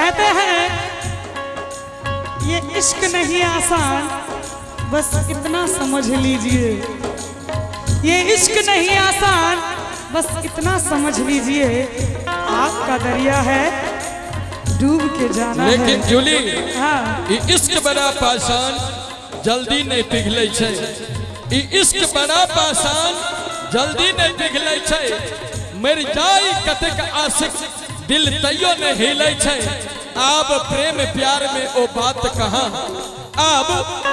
कहते हैं ये इश्क नहीं आसान, बस इतना समझ लीजिए। ये इश्क नहीं आसान, बस इतना समझ लीजिए। आपका दरिया है, डूब के जाना है। लेकिन जूली, हाँ, इश्क बड़ा पासान, जल्दी नहीं पिघले छे। इश्क बड़ा पासान, जल्दी नहीं पिघले छे। मर जाई कतेक आशिक, दिल तैयो नहीं हिले छे। आब प्रेम प्यार में ओ बात कहाँ, आब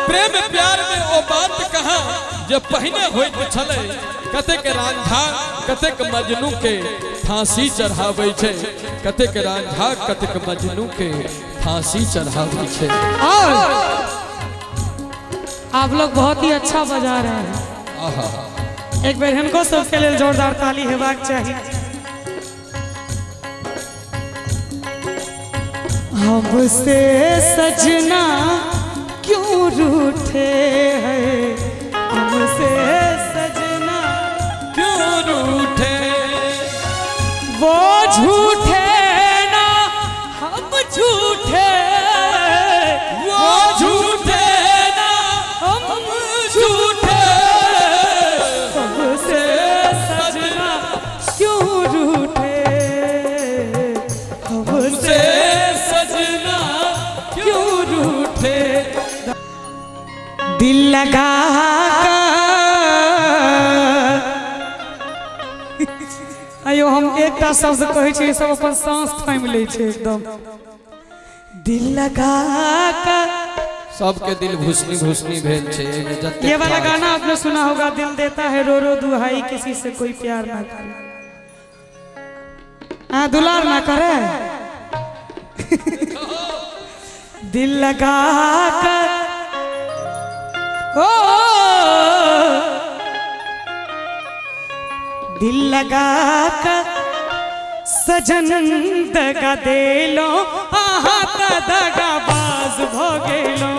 प्रेम प्यार में ओ बात कहाँ, जो पहने होइत छले। कतेक रांझा कतेक मजनू के फांसी चढ़ावे छे, कतेक रांझा कतेक मजनू के फांसी चढ़ावे छे। और आप लोग बहुत ही अच्छा बजा रहे हैं। एक बार हमको सबके लिए जोरदार ताली हेबाक चाहिए। हमसे सजना क्यों रूठे हैं, हमसे सजना क्यों रूठे, वो झूठे ना हम झूठे, वो झूठे ना हम झूठे। हमसे सजना क्यों रूठे, हमसे सजना क्यों रूठे। दिल लगा आयो हम एकटा शब्द कहै छी, सब अपन सांस थामि लै छै एकदम। दिल लगा सबके दिल भूसनी भूसनी भेल छे। ये वाला गाना आपने सुना होगा, दिल देता है रो रो दुहाई, किसी से कोई प्यार ना करे, हाँ दुलार ना करे। दिल लगा कर ओ दिल लगा कर सजन दगा देलो, आहा दगा बाज भोगेलो।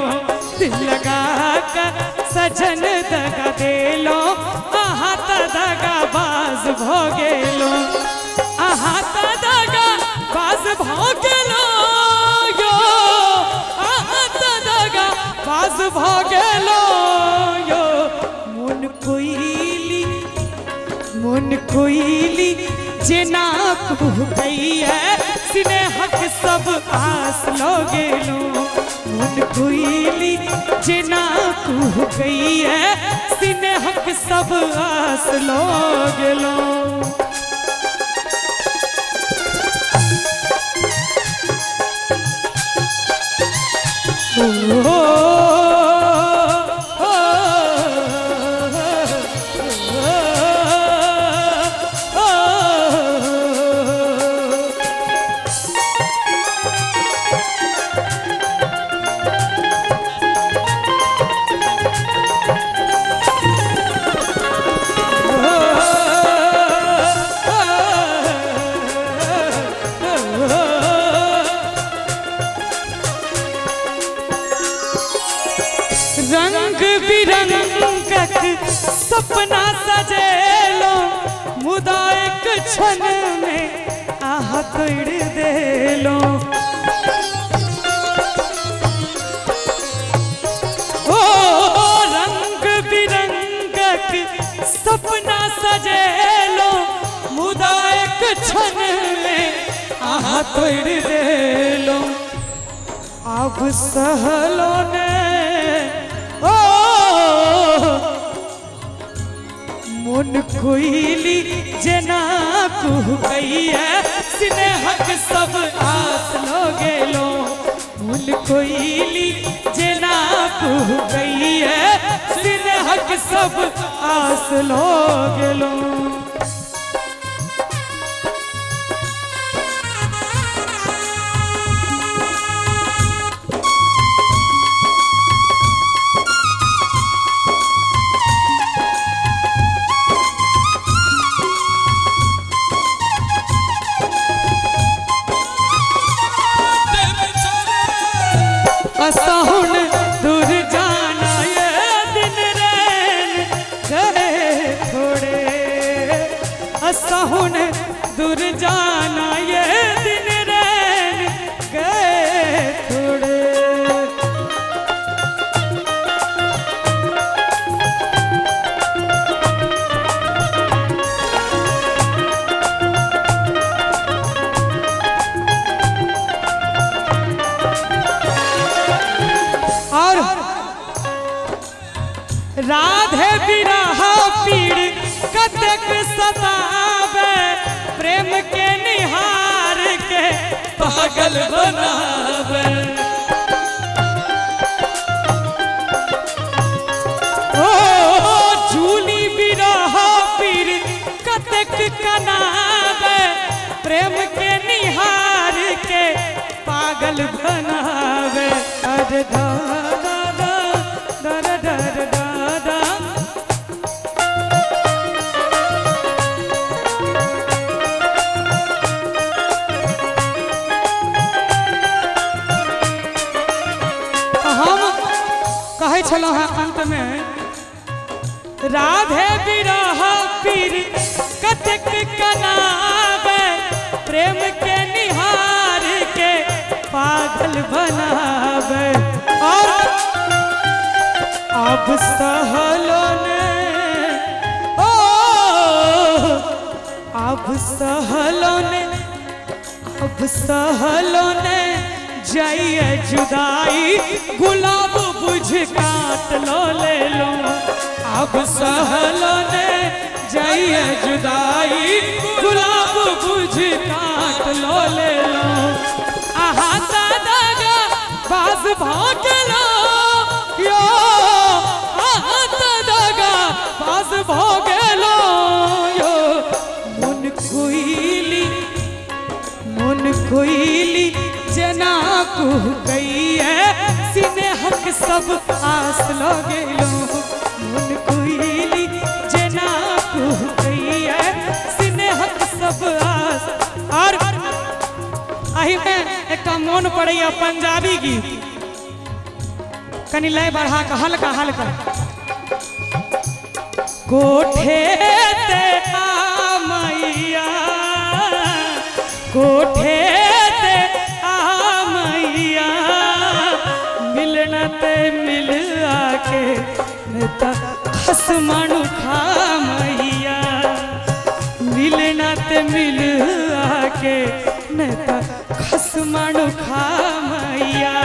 दिल लगा कर सजन दगा देलो, आहा दगा बाज भोगेलो, आहा दगा बाज भोगेलो यो, आहा दगा बाज भोगेलो यो। मन कोइली जेना कुह गई है, स्नेहक सब आस लो गेलो। मन कोइली जेना कुह गई है, स्नेहक सब आस लो गेलो। रंग बिरंगक सपना सजेलो, मुदा एक क्षण में आह तोड़ देलो। ओ रंग बिरंगक सपना सजेलो, मुदा एक क्षण में आह तोड़ देलो। अब सहलो ने मन कोइली जेना कुह गई है, स्नेहक सब आस लो गेलो। मन कोइली जेना कुह गई है, स्नेहक सब आस लो गेलो। असहुन दूर जाना ये दिन रैन गए थोड़े, असहुन दूर जाना ये दिन रैन गए कतक सतावे प्रेम के निहार के पागल बनावे। ओ झूली बिरह पीर कतक कनावे प्रेम के निहार के पागल बनावे। अरे दादा दादा दादा दादा हम कहे छलो है अंत में राधे बिरह पीर कतक कनावे प्रेम के निहार के पागल बनावे। और अब सहलो ने ओ अब सहलो ने जाइए जुदाई गुलाब बुझ काट लो ले लो। अब सहलो ने जाइए जुदाई गुलाब बुझ काट लो ले लो। आहा दादा बाज भाग लो यो आहा दादा बाज भाग लो यो। मन कोइली जना को गई है सीने हक सब आस लगे लो। मन कोइली जना को गई है सीने हक सब आस। और अही में एक मन पड़े पंजाबी गीत कनी लय बढ़ा के हल्का हल्का। कोठे ते आ मैया कोठे ते आ मैया मिलना ते मिल आके नेता खसमानु खा मैया। मिलना ते मिल आके नेता खसमानु खा मैया।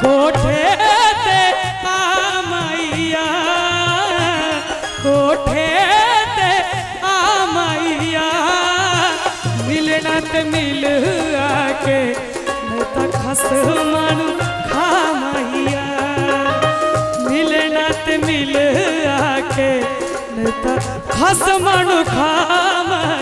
कोठे ते आ मैया कोठे ते आ मैया मिलना ते मिल आके नेता खसमानु खा मैया। मिलना ते मिल आके नेता खसमानु खा मैया।